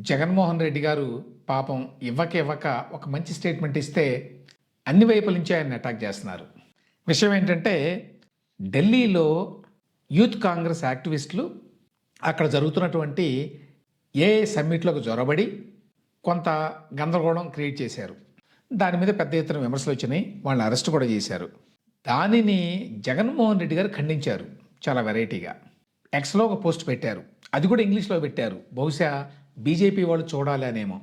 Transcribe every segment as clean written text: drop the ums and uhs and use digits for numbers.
జగన్మోహన్ రెడ్డి గారు పాపం ఇవ్వక ఒక మంచి స్టేట్మెంట్ ఇస్తే అన్ని వైపుల నుంచి ఆయన అటాక్ చేస్తున్నారు. విషయం ఏంటంటే ఢిల్లీలో యూత్ కాంగ్రెస్ యాక్టివిస్టులు అక్కడ జరుగుతున్నటువంటి సమ్మిట్లోకి జొరబడి కొంత గందరగోళం క్రియేట్ చేశారు. దాని మీద పెద్ద ఎత్తున విమర్శలు వచ్చినాయి. వాళ్ళని అరెస్ట్ కూడా చేశారు. దానిని జగన్మోహన్ రెడ్డి గారు ఖండించారు చాలా వెరైటీగా. ఎక్స్లో ఒక పోస్ట్ పెట్టారు. అది కూడా ఇంగ్లీష్లో పెట్టారు. బహుశా బీజేపీ వాళ్ళు చూడాలి అనేమో.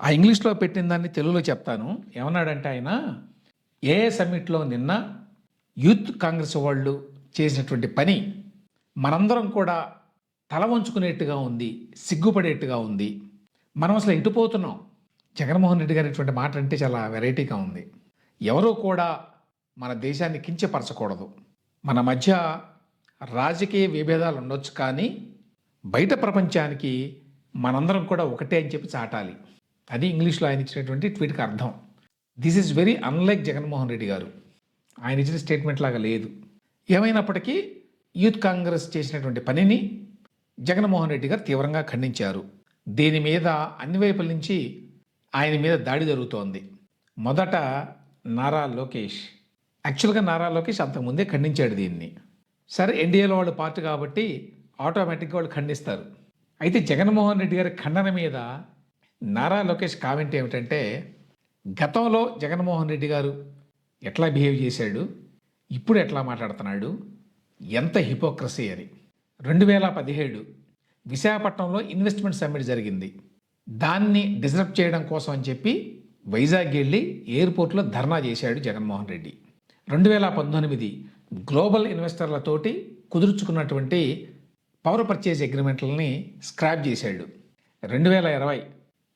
ఆ ఇంగ్లీష్లో పెట్టిన దాన్ని తెలుగులో చెప్తాను. ఏమన్నాడంటే ఆయన సమ్మిట్లో నిన్న యూత్ కాంగ్రెస్ వాళ్ళు చేసినటువంటి పని మనందరం కూడా తల వంచుకునేట్టుగా ఉంది, సిగ్గుపడేట్టుగా ఉంది. మనం అసలు ఎటుపోతున్నాం. జగన్మోహన్ రెడ్డి గారి ఇటువంటి మాట అంటే చాలా వెరైటీగా ఉంది. ఎవరూ కూడా మన దేశాన్ని కించపరచకూడదు. మన మధ్య రాజకీయ విభేదాలు ఉండొచ్చు, కానీ బయట ప్రపంచానికి మనందరం కూడా ఒకటే అని చెప్పి చాటాలి. అది ఇంగ్లీష్లో ఆయన ఇచ్చినటువంటి ట్వీట్కి అర్థం. This is very unlike Jaganmohan Reddy గారు. ఆయన ఇచ్చిన స్టేట్మెంట్ లాగా లేదు. ఏమైనప్పటికీ యూత్ కాంగ్రెస్ చేసినటువంటి పనిని జగన్మోహన్ రెడ్డి గారు తీవ్రంగా ఖండించారు. దీని మీద అన్ని వైపుల నుంచి ఆయన మీద దాడి జరుగుతోంది. మొదట నారా లోకేష్, యాక్చువల్గా నారా లోకేష్ అంతకుముందే ఖండించాడు దీన్ని. సరే, ఎన్డీఏలో వాళ్ళు పార్టీ కాబట్టి ఆటోమేటిక్గా వాళ్ళు ఖండిస్తారు. అయితే జగన్మోహన్ రెడ్డి గారి ఖండన మీద నారా లోకేష్ కామెంట్ ఏమిటంటే, గతంలో జగన్మోహన్ రెడ్డి గారు ఎట్లా బిహేవ్ చేశాడు, ఇప్పుడు ఎట్లా మాట్లాడుతున్నాడు, ఎంత హిపోక్రసీ అని. 2017 విశాఖపట్నంలో ఇన్వెస్ట్మెంట్ సమ్మిట్ జరిగింది. దాన్ని డిస్టర్బ్ చేయడం కోసం అని చెప్పి వైజాగ్ వెళ్ళి ఎయిర్పోర్ట్లో ధర్నా చేశాడు జగన్మోహన్ రెడ్డి. 2019 గ్లోబల్ ఇన్వెస్టర్లతోటి కుదుర్చుకున్నటువంటి పవర్ పర్చేజ్ అగ్రిమెంట్లని స్క్రాప్ చేశాడు. 2020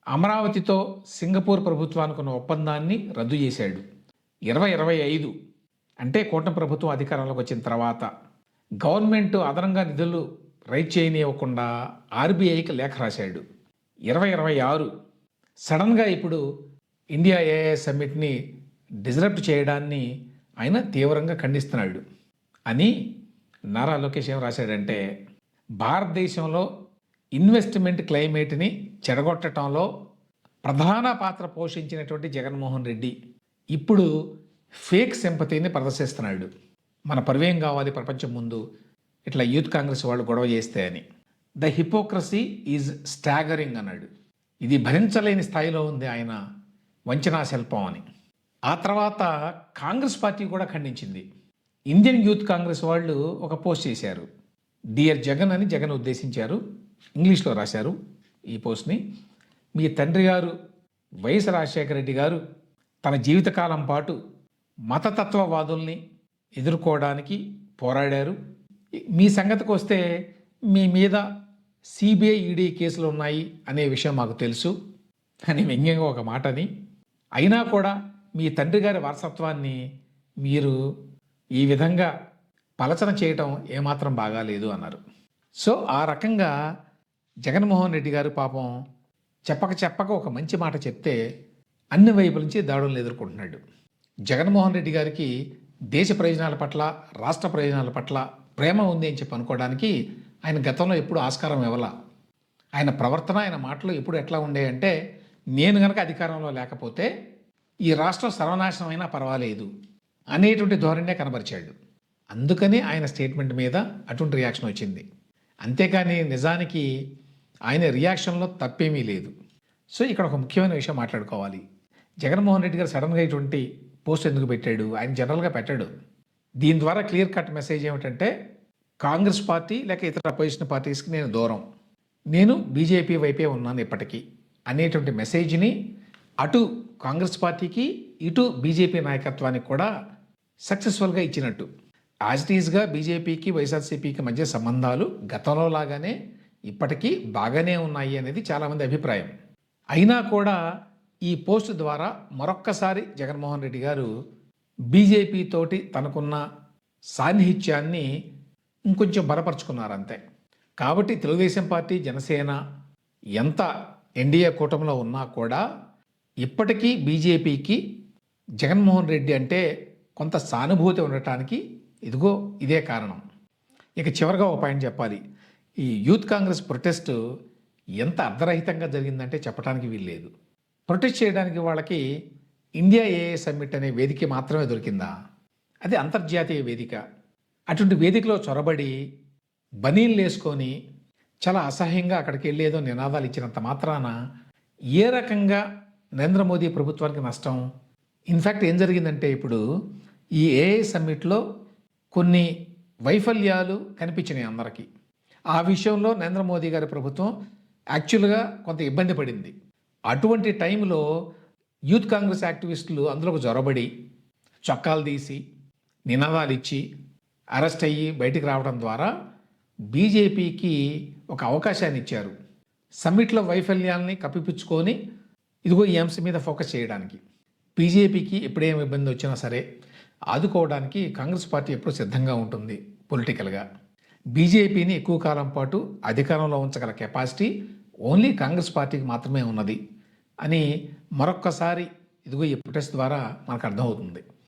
అమరావతితో సింగపూర్ ప్రభుత్వానికి ఉన్న ఒప్పందాన్ని రద్దు చేశాడు. 2025 అంటే కూటమి ప్రభుత్వం అధికారంలోకి వచ్చిన తర్వాత గవర్నమెంట్ అదనంగా నిధులు రైట్ చేయనివ్వకుండా ఆర్బీఐకి లేఖ రాశాడు. 2026 సడన్గా ఇప్పుడు ఇండియా సమ్మిట్ని డిస్రప్ట్ చేయడాన్ని ఆయన తీవ్రంగా ఖండిస్తున్నాడు అని నారా లోకేష్ ఏం రాశాడంటే, భారతదేశంలో ఇన్వెస్ట్మెంట్ క్లైమేట్ని చెడగొట్టడంలో ప్రధాన పాత్ర పోషించినటువంటి జగన్మోహన్ రెడ్డి ఇప్పుడు ఫేక్ సింపతిని ప్రదర్శిస్తున్నాడు. మన పరువేం కావాలి ప్రపంచం ముందు ఇట్లా యూత్ కాంగ్రెస్ వాళ్ళు గొడవ చేస్తే అని. ద హిపోక్రసీ ఈజ్ స్టాగరింగ్ అన్నాడు. ఇది భరించలేని స్థాయిలో ఉంది ఆయన వంచనా శిల్పం అని. ఆ తర్వాత కాంగ్రెస్ పార్టీ కూడా ఖండించింది. ఇండియన్ యూత్ కాంగ్రెస్ వాళ్ళు ఒక పోస్ట్ చేశారు. డియర్ జగన్ అని జగన్ ఉద్దేశించారు. ఇంగ్లీష్లో రాశారు ఈ పోస్ట్ని. మీ తండ్రి గారు వైఎస్ రాజశేఖర రెడ్డి గారు తన జీవితకాలం పాటు మతతత్వవాదుల్ని ఎదుర్కోవడానికి పోరాడారు. మీ సంగతికి వస్తే మీ మీద సిబిఐ ఈడీ కేసులు ఉన్నాయి అనే విషయం మాకు తెలుసు అని వ్యంగ్యంగా ఒక మాటని, అయినా కూడా మీ తండ్రి గారి వారసత్వాన్ని మీరు ఈ విధంగా పలచన చేయటం ఏమాత్రం బాగాలేదు అన్నారు. సో ఆ రకంగా జగన్మోహన్ రెడ్డి గారు పాపం చెప్పక ఒక మంచి మాట చెప్తే అన్ని వైపుల నుంచి దాడులను ఎదుర్కొంటున్నాడు. జగన్మోహన్ రెడ్డి గారికి దేశ ప్రయోజనాల పట్ల, రాష్ట్ర ప్రయోజనాల పట్ల ప్రేమ ఉంది అని చెప్పి అనుకోవడానికి ఆయన గతంలో ఎప్పుడు ఆస్కారం ఇవ్వాల. ఆయన ప్రవర్తన, ఆయన మాటలు ఎప్పుడు ఎట్లా ఉండేయంటే, నేను కనుక అధికారంలో లేకపోతే ఈ రాష్ట్రం సర్వనాశనం అయినా పర్వాలేదు అనేటువంటి ధోరణినే కనబరిచాడు. అందుకని ఆయన స్టేట్మెంట్ మీద అటువంటి రియాక్షన్ వచ్చింది. అంతేకాని నిజానికి ఆయన రియాక్షన్లో తప్పేమీ లేదు. సో ఇక్కడ ఒక ముఖ్యమైన విషయం మాట్లాడుకోవాలి. జగన్మోహన్ రెడ్డి గారు సడన్గా ఇటువంటి పోస్ట్ ఎందుకు పెట్టాడు? ఆయన జనరల్గా పెట్టాడు. దీని ద్వారా క్లియర్ కట్ మెసేజ్ ఏమిటంటే, కాంగ్రెస్ పార్టీ లేక ఇతర అపోజిషన్ పార్టీస్కి నేను దూరం, నేను బీజేపీ వైపే ఉన్నాను ఇప్పటికీ అనేటువంటి మెసేజ్ని అటు కాంగ్రెస్ పార్టీకి ఇటు బీజేపీ నాయకత్వానికి కూడా సక్సెస్ఫుల్గా ఇచ్చినట్టు. యాజ్ ఇట్ ఈజ్గా బీజేపీకి వైఎస్ఆర్సీపీకి మధ్య సంబంధాలు గతంలో లాగానే ఇప్పటికీ బాగానే ఉన్నాయి అనేది చాలామంది అభిప్రాయం. అయినా కూడా ఈ పోస్ట్ ద్వారా మరొక్కసారి జగన్మోహన్ రెడ్డి గారు బీజేపీ తోటి తనకున్న సాన్నిహిత్యాన్ని ఇంకొంచెం బలపరుచుకున్నారు అంతే. కాబట్టి తెలుగుదేశం పార్టీ, జనసేన ఎంత ఎన్డీఏ కూటమిలో ఉన్నా కూడా ఇప్పటికీ బీజేపీకి జగన్మోహన్ రెడ్డి అంటే కొంత సానుభూతి ఉండటానికి ఇదే కారణం. ఇక చివరిగా ఒక పాయింట్ చెప్పాలి. ఈ యూత్ కాంగ్రెస్ ప్రొటెస్ట్ ఎంత అర్ధరహితంగా జరిగిందంటే చెప్పడానికి వీల్లేదు. ప్రొటెస్ట్ చేయడానికి వాళ్ళకి ఇండియా ఏఏ సమ్మిట్ అనే వేదిక మాత్రమే దొరికిందా? అది అంతర్జాతీయ వేదిక. అటువంటి వేదికలో చొరబడి బనీన్లు వేసుకొని చాలా అసహ్యంగా అక్కడికి వెళ్ళి ఏదో నినాదాలు ఇచ్చినంత మాత్రాన ఏ రకంగా నరేంద్ర మోదీ ప్రభుత్వానికి నష్టం? ఇన్ఫ్యాక్ట్ ఏం జరిగిందంటే ఇప్పుడు ఈ ఏఐ సమ్మిట్లో కొన్ని వైఫల్యాలు కనిపించినాయి అందరికీ. ఆ విషయంలో నరేంద్ర మోదీ గారి ప్రభుత్వం యాక్చువల్గా కొంత ఇబ్బంది పడింది. అటువంటి టైంలో యూత్ కాంగ్రెస్ యాక్టివిస్టులు అందులోకి జొరబడి చొక్కాలు తీసి నినాదాలు ఇచ్చి అరెస్ట్ అయ్యి బయటికి రావడం ద్వారా బీజేపీకి ఒక అవకాశాన్ని ఇచ్చారు. సమ్మిట్లో వైఫల్యాల్ని కప్పిపుచ్చుకొని ఇదిగో ఈ అంశం మీద ఫోకస్ చేయడానికి. బీజేపీకి ఎప్పుడేం ఇబ్బంది వచ్చినా సరే ఆదుకోవడానికి కాంగ్రెస్ పార్టీ ఎప్పుడూ సిద్ధంగా ఉంటుంది పొలిటికల్గా. బీజేపీని ఎక్కువ కాలం పాటు అధికారంలో ఉంచగల కెపాసిటీ ఓన్లీ కాంగ్రెస్ పార్టీకి మాత్రమే ఉన్నది అని మరొక్కసారి ఇదిగో ఈ ప్రొటెస్ట్ ద్వారా మనకు అర్థమవుతుంది.